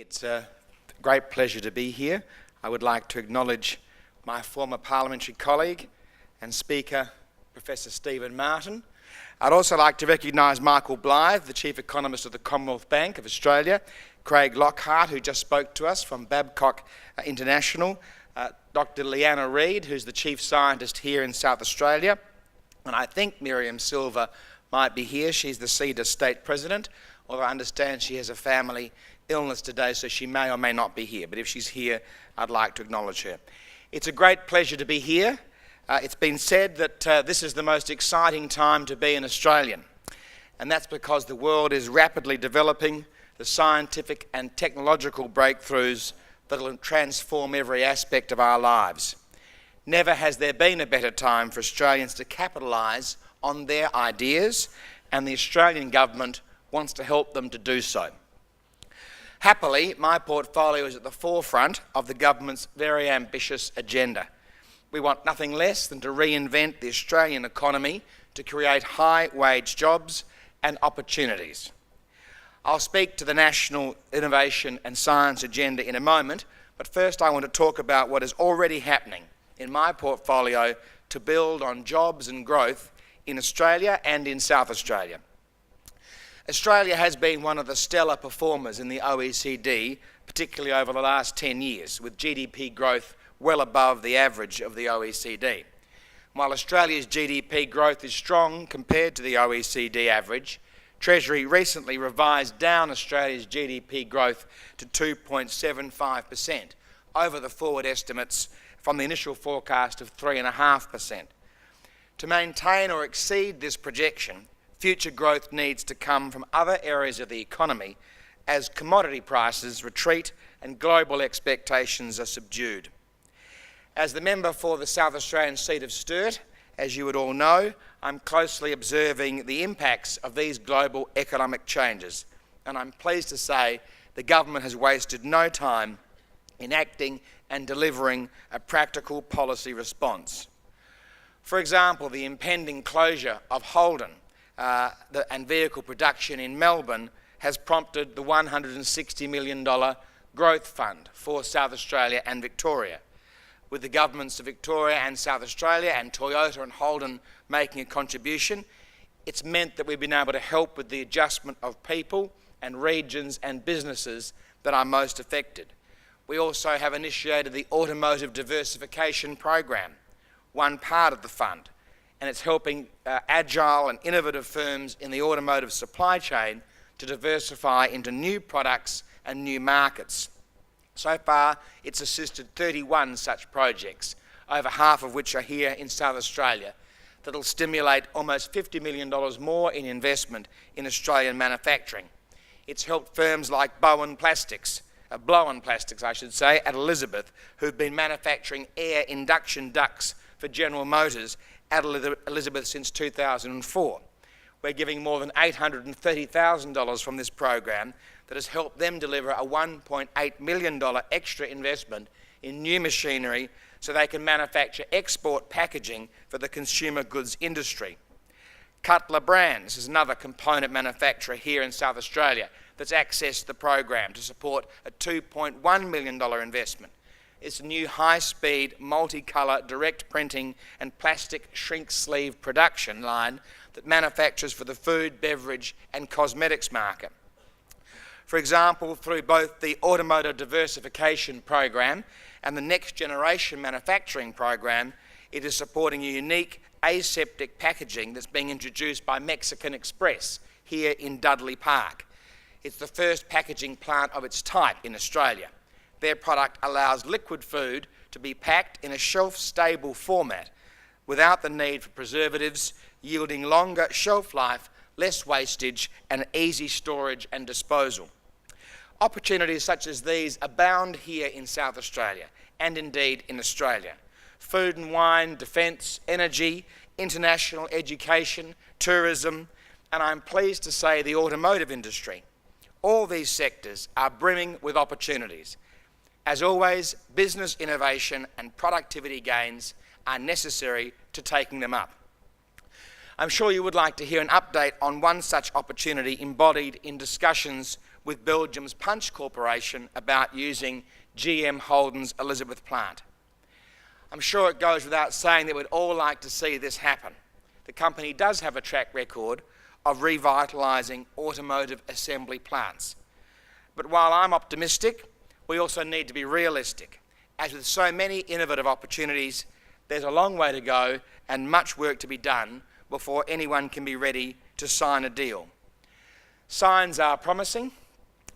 It's a great pleasure to be here. I would like to acknowledge my former parliamentary colleague and speaker, Professor Stephen Martin. I'd also like to recognise Michael Blythe, the Chief Economist of the Commonwealth Bank of Australia, Craig Lockhart, who just spoke to us from Babcock International, Dr. Leanna Reid, who's the Chief Scientist here in South Australia, and I think Miriam Silver might be here. She's the CEDA State President, although I understand she has a family illness today, so she may or may not be here. But if she's here, I'd like to acknowledge her. It's a great pleasure to be here. It's been said that this is the most exciting time to be an Australian, and that's because the world is rapidly developing the scientific and technological breakthroughs that will transform every aspect of our lives. Never has there been a better time for Australians to capitalise on their ideas, and the Australian government wants to help them to do so. Happily, my portfolio is at the forefront of the government's very ambitious agenda. We want nothing less than to reinvent the Australian economy to create high-wage jobs and opportunities. I'll speak to the National Innovation and Science Agenda in a moment, but first I want to talk about what is already happening in my portfolio to build on jobs and growth in Australia and in South Australia. Australia has been one of the stellar performers in the OECD, particularly over the last 10 years, with GDP growth well above the average of the OECD. While Australia's GDP growth is strong compared to the OECD average, Treasury recently revised down Australia's GDP growth to 2.75% over the forward estimates from the initial forecast of 3.5%. To maintain or exceed this projection, future growth needs to come from other areas of the economy as commodity prices retreat and global expectations are subdued. As the member for the South Australian seat of Sturt, as you would all know, I'm closely observing the impacts of these global economic changes, and I'm pleased to say the government has wasted no time in acting and delivering a practical policy response. For example, the impending closure of Holden and vehicle production in Melbourne has prompted the $160 million growth fund for South Australia and Victoria. With the governments of Victoria and South Australia and Toyota and Holden making a contribution, it's meant that we've been able to help with the adjustment of people and regions and businesses that are most affected. We also have initiated the Automotive Diversification program, one part of the fund, and it's helping agile and innovative firms in the automotive supply chain to diversify into new products and new markets. So far, it's assisted 31 such projects, over half of which are here in South Australia, that'll stimulate almost $50 million more in investment in Australian manufacturing. It's helped firms like Blown Plastics, at Elizabeth, who've been manufacturing air induction ducts for General Motors at Elizabeth since 2004. We're giving more than $830,000 from this program that has helped them deliver a $1.8 million extra investment in new machinery so they can manufacture export packaging for the consumer goods industry. Cutler Brands is another component manufacturer here in South Australia that's accessed the program to support a $2.1 million investment. It's a new high-speed, multicolour direct printing and plastic shrink sleeve production line that manufactures for the food, beverage and cosmetics market. For example, through both the Automotive Diversification program and the Next Generation Manufacturing program, it is supporting a unique aseptic packaging that's being introduced by Mexican Express here in Dudley Park. It's the first packaging plant of its type in Australia. Their product allows liquid food to be packed in a shelf-stable format without the need for preservatives, yielding longer shelf life, less wastage and easy storage and disposal. Opportunities such as these abound here in South Australia and indeed in Australia. Food and wine, defence, energy, international education, tourism, and I'm pleased to say the automotive industry. All these sectors are brimming with opportunities. As always, business innovation and productivity gains are necessary to taking them up. I'm sure you would like to hear an update on one such opportunity embodied in discussions with Belgium's Punch Corporation about using GM Holden's Elizabeth plant. I'm sure it goes without saying that we'd all like to see this happen. The company does have a track record of revitalising automotive assembly plants. But while I'm optimistic, we also need to be realistic. As with so many innovative opportunities, there's a long way to go and much work to be done before anyone can be ready to sign a deal. Signs are promising,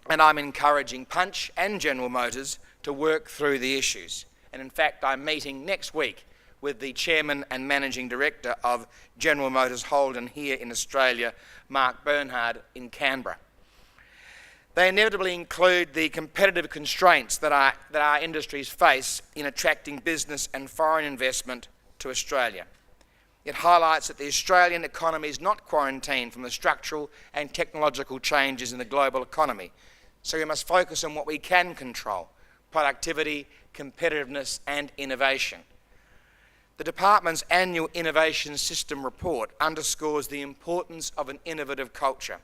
and I'm encouraging Punch and General Motors to work through the issues. And in fact, I'm meeting next week with the Chairman and Managing Director of General Motors Holden here in Australia, Mark Bernhard, in Canberra. They inevitably include the competitive constraints that our industries face in attracting business and foreign investment to Australia. It highlights that the Australian economy is not quarantined from the structural and technological changes in the global economy, so we must focus on what we can control: productivity, competitiveness and innovation. The Department's annual Innovation System report underscores the importance of an innovative culture.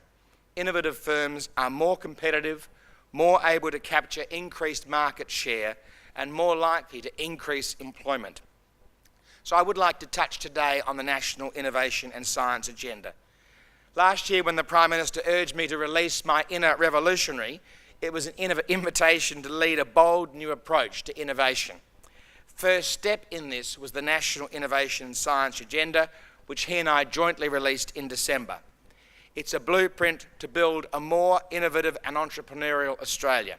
Innovative firms are more competitive, more able to capture increased market share, and more likely to increase employment. So I would like to touch today on the National Innovation and Science Agenda. Last year, when the Prime Minister urged me to release my inner revolutionary, it was an invitation to lead a bold new approach to innovation. First step in this was the National Innovation and Science Agenda, which he and I jointly released in December. It's a blueprint to build a more innovative and entrepreneurial Australia.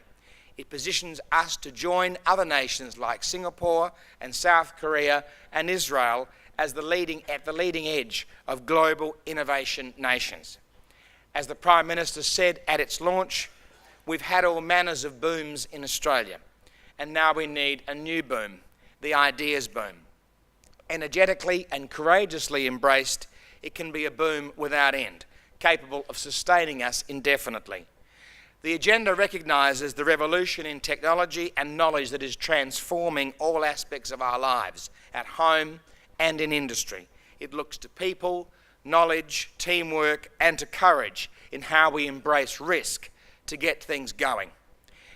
It positions us to join other nations like Singapore and South Korea and Israel as at the leading edge of global innovation nations. As the Prime Minister said at its launch, we've had all manners of booms in Australia, and now we need a new boom, the ideas boom. Energetically and courageously embraced, it can be a boom without end, capable of sustaining us indefinitely. The agenda recognises the revolution in technology and knowledge that is transforming all aspects of our lives, at home and in industry. It looks to people, knowledge, teamwork and to courage in how we embrace risk to get things going.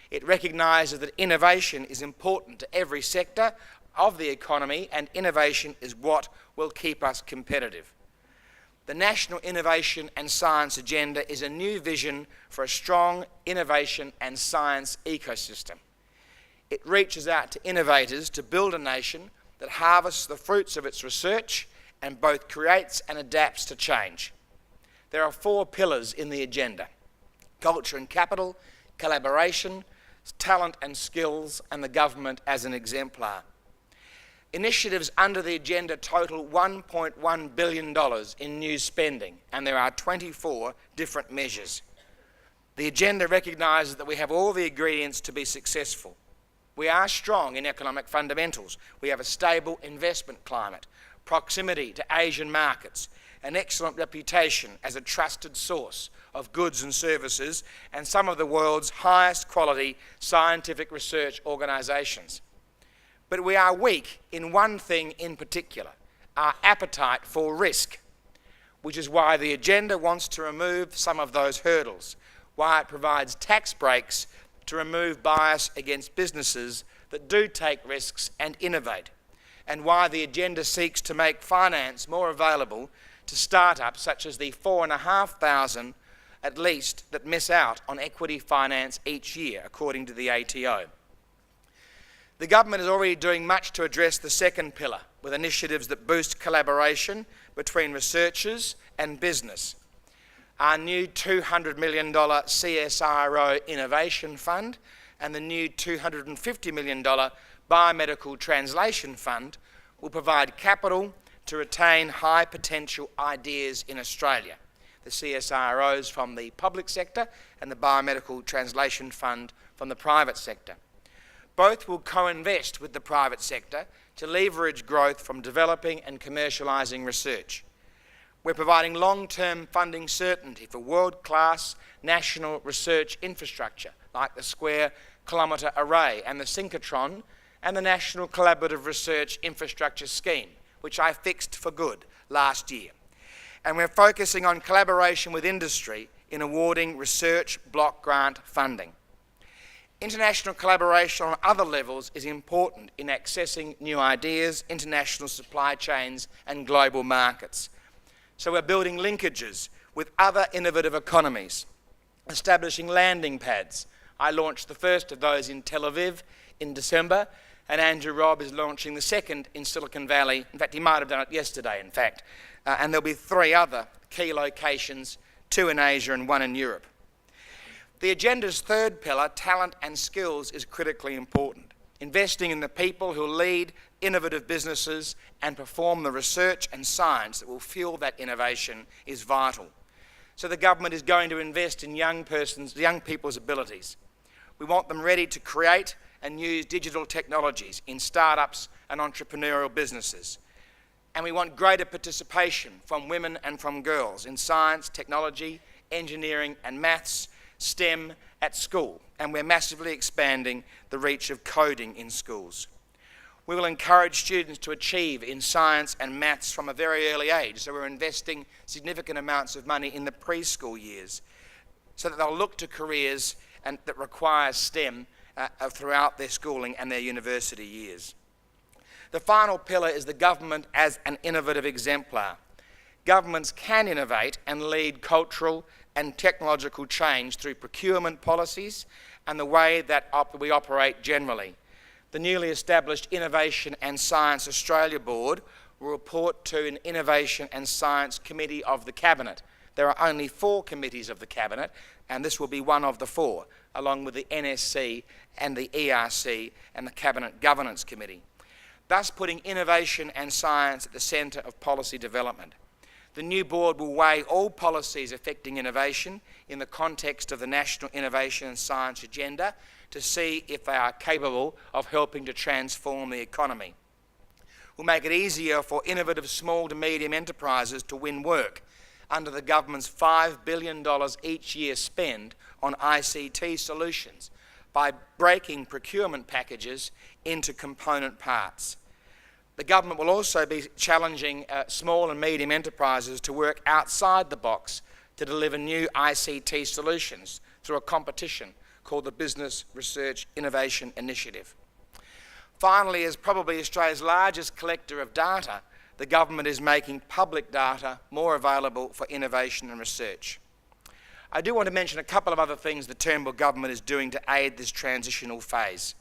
It recognises that innovation is important to every sector of the economy, and innovation is what will keep us competitive. The National Innovation and Science Agenda is a new vision for a strong innovation and science ecosystem. It reaches out to innovators to build a nation that harvests the fruits of its research and both creates and adapts to change. There are 4 pillars in the agenda: culture and capital, collaboration, talent and skills, and the government as an exemplar. Initiatives under the agenda total $1.1 billion in new spending, and there are 24 different measures. The agenda recognises that we have all the ingredients to be successful. We are strong in economic fundamentals. We have a stable investment climate, proximity to Asian markets, an excellent reputation as a trusted source of goods and services, and some of the world's highest quality scientific research organisations. But we are weak in one thing in particular: our appetite for risk, which is why the agenda wants to remove some of those hurdles, why it provides tax breaks to remove bias against businesses that do take risks and innovate, and why the agenda seeks to make finance more available to startups such as the 4,500 at least that miss out on equity finance each year, according to the ATO. The government is already doing much to address the second pillar, with initiatives that boost collaboration between researchers and business. Our new $200 million CSIRO Innovation Fund and the new $250 million Biomedical Translation Fund will provide capital to retain high potential ideas in Australia. The CSIROs from the public sector and the Biomedical Translation Fund from the private sector. Both will co-invest with the private sector to leverage growth from developing and commercialising research. We're providing long-term funding certainty for world-class national research infrastructure like the Square Kilometre Array and the synchrotron and the National Collaborative Research Infrastructure Scheme, which I fixed for good last year. And we're focusing on collaboration with industry in awarding research block grant funding. International collaboration on other levels is important in accessing new ideas, international supply chains and global markets. So we're building linkages with other innovative economies, establishing landing pads. I launched the first of those in Tel Aviv in December, and Andrew Robb is launching the second in Silicon Valley. In fact, he might have done it yesterday, in fact. And there'll be 3 other key locations, 2 in Asia and 1 in Europe. The agenda's third pillar, talent and skills, is critically important. Investing in the people who lead innovative businesses and perform the research and science that will fuel that innovation is vital. So the government is going to invest in young people's abilities. We want them ready to create and use digital technologies in startups and entrepreneurial businesses. And we want greater participation from women and from girls in science, technology, engineering and maths, STEM at school, and we're massively expanding the reach of coding in schools. We will encourage students to achieve in science and maths from a very early age, so we're investing significant amounts of money in the preschool years so that they'll look to careers that require STEM throughout their schooling and their university years. The final pillar is the government as an innovative exemplar. Governments can innovate and lead cultural and technological change through procurement policies and the way that we operate generally. The newly established Innovation and Science Australia Board will report to an Innovation and Science Committee of the Cabinet. There are only 4 committees of the Cabinet, and this will be one of the 4, along with the NSC and the ERC and the Cabinet Governance Committee, thus putting innovation and science at the centre of policy development. The new board will weigh all policies affecting innovation in the context of the National Innovation and Science Agenda to see if they are capable of helping to transform the economy. We'll make it easier for innovative small to medium enterprises to win work under the government's $5 billion each year spend on ICT solutions by breaking procurement packages into component parts. The government will also be challenging small and medium enterprises to work outside the box to deliver new ICT solutions through a competition called the Business Research Innovation Initiative. Finally, as probably Australia's largest collector of data, the government is making public data more available for innovation and research. I do want to mention a couple of other things the Turnbull government is doing to aid this transitional phase.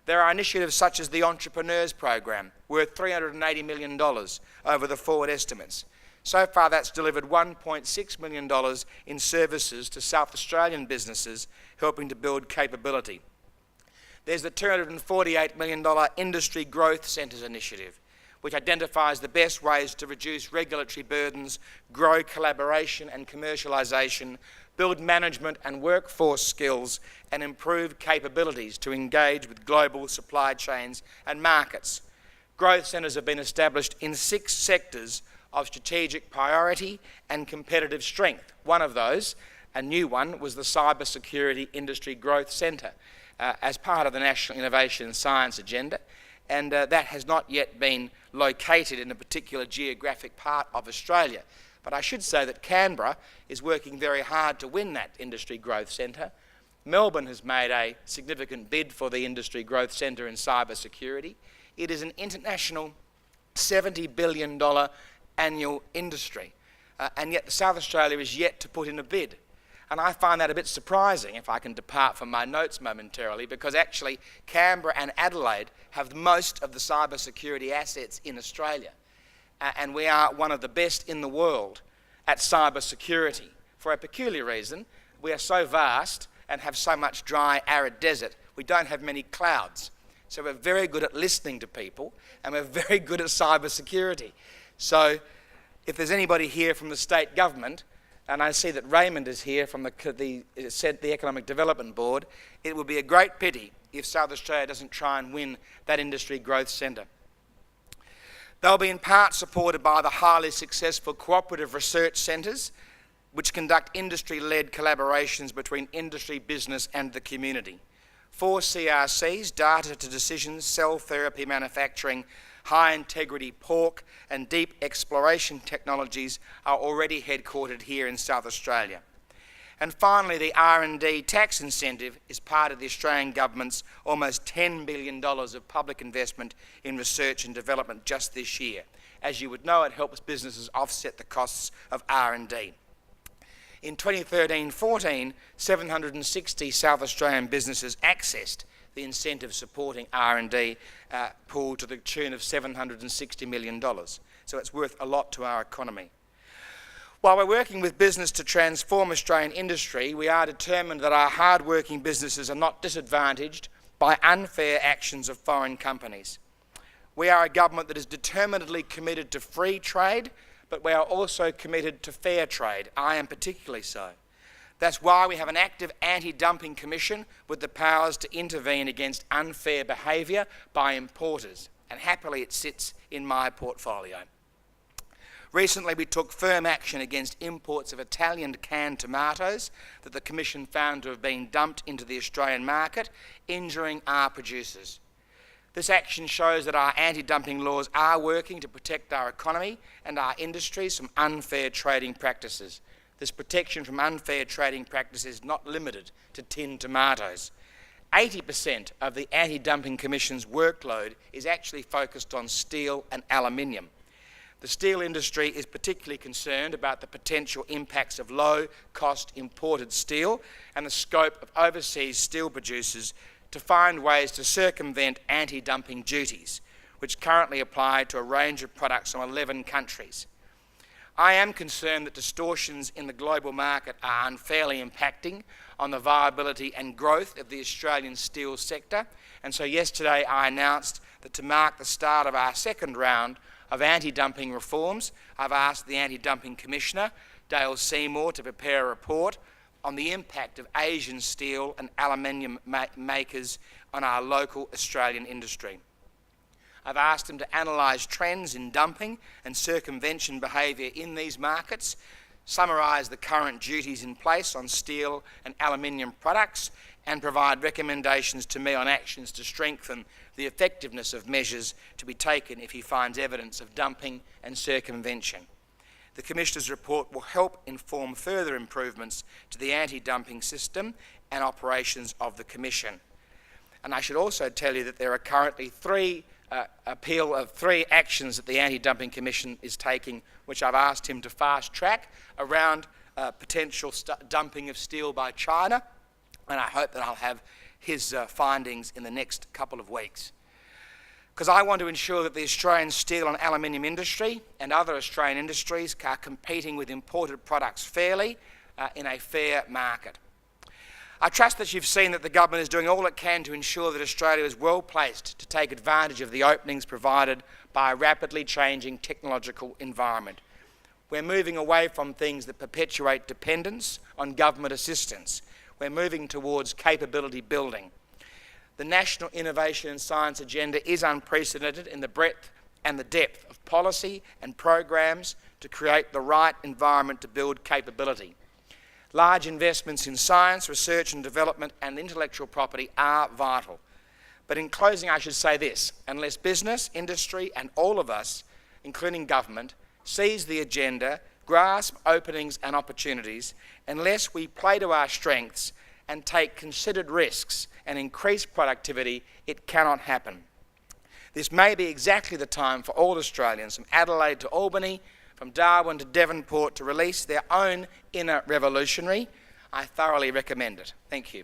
There are initiatives such as the Entrepreneurs Program, worth $380 million over the forward estimates. So far that's delivered $1.6 million in services to South Australian businesses, helping to build capability. There's the $248 million Industry Growth Centres initiative, which identifies the best ways to reduce regulatory burdens, grow collaboration and commercialisation, build management and workforce skills, and improve capabilities to engage with global supply chains and markets. Growth centres have been established in 6 sectors of strategic priority and competitive strength. One of those, a new one, was the Cyber Security Industry Growth Centre as part of the National Innovation and Science Agenda, and that has not yet been located in a particular geographic part of Australia. But I should say that Canberra is working very hard to win that Industry Growth Centre. Melbourne has made a significant bid for the Industry Growth Centre in cyber security. It is an international $70 billion annual industry, and yet South Australia is yet to put in a bid. And I find that a bit surprising, if I can depart from my notes momentarily, because actually Canberra and Adelaide have most of the cyber security assets in Australia. And we are one of the best in the world at cyber security. For a peculiar reason, we are so vast and have so much dry, arid desert, we don't have many clouds. So we're very good at listening to people, and we're very good at cyber security. So if there's anybody here from the state government, and I see that Raymond is here from the Economic Development Board, it would be a great pity if South Australia doesn't try and win that Industry Growth Centre. They'll be in part supported by the highly successful cooperative research centres, which conduct industry-led collaborations between industry, business and the community. 4 CRCs, data to decisions, cell therapy manufacturing, high-integrity pork and deep exploration technologies are already headquartered here in South Australia. And finally, the R&D tax incentive is part of the Australian government's almost $10 billion of public investment in research and development just this year. As you would know, it helps businesses offset the costs of R&D. In 2013-14, 760 South Australian businesses accessed the incentive supporting R&D pool to the tune of $760 million. So it's worth a lot to our economy. While we're working with business to transform Australian industry, we are determined that our hard-working businesses are not disadvantaged by unfair actions of foreign companies. We are a government that is determinedly committed to free trade, but we are also committed to fair trade. I am particularly so. That's why we have an active anti-dumping commission with the powers to intervene against unfair behaviour by importers, and happily it sits in my portfolio. Recently we took firm action against imports of Italian canned tomatoes that the Commission found to have been dumped into the Australian market, injuring our producers. This action shows that our anti-dumping laws are working to protect our economy and our industries from unfair trading practices. This protection from unfair trading practices is not limited to tinned tomatoes. 80% of the Anti-Dumping Commission's workload is actually focused on steel and aluminium. The steel industry is particularly concerned about the potential impacts of low-cost imported steel and the scope of overseas steel producers to find ways to circumvent anti-dumping duties, which currently apply to a range of products from 11 countries. I am concerned that distortions in the global market are unfairly impacting on the viability and growth of the Australian steel sector, and so yesterday I announced that to mark the start of our second round of anti-dumping reforms, I've asked the Anti-Dumping Commissioner, Dale Seymour, to prepare a report on the impact of Asian steel and aluminium makers on our local Australian industry. I've asked him to analyse trends in dumping and circumvention behaviour in these markets, summarise the current duties in place on steel and aluminium products, and provide recommendations to me on actions to strengthen the effectiveness of measures to be taken if he finds evidence of dumping and circumvention. The Commissioner's report will help inform further improvements to the anti-dumping system and operations of the Commission. And I should also tell you that there are currently three actions that the Anti-Dumping Commission is taking, which I've asked him to fast track around potential dumping of steel by China, and I hope that I'll have his findings in the next couple of weeks. Because I want to ensure that the Australian steel and aluminium industry and other Australian industries are competing with imported products fairly in a fair market. I trust that you've seen that the government is doing all it can to ensure that Australia is well placed to take advantage of the openings provided by a rapidly changing technological environment. We're moving away from things that perpetuate dependence on government assistance. We're moving towards capability building. The National Innovation and Science Agenda is unprecedented in the breadth and the depth of policy and programs to create the right environment to build capability. Large investments in science, research and development and intellectual property are vital. But in closing, I should say this: unless business, industry and all of us, including government, seize the agenda, grasp openings and opportunities, unless we play to our strengths and take considered risks and increase productivity, it cannot happen. This may be exactly the time for all Australians, from Adelaide to Albany, from Darwin to Devonport, to release their own inner revolutionary. I thoroughly recommend it. Thank you.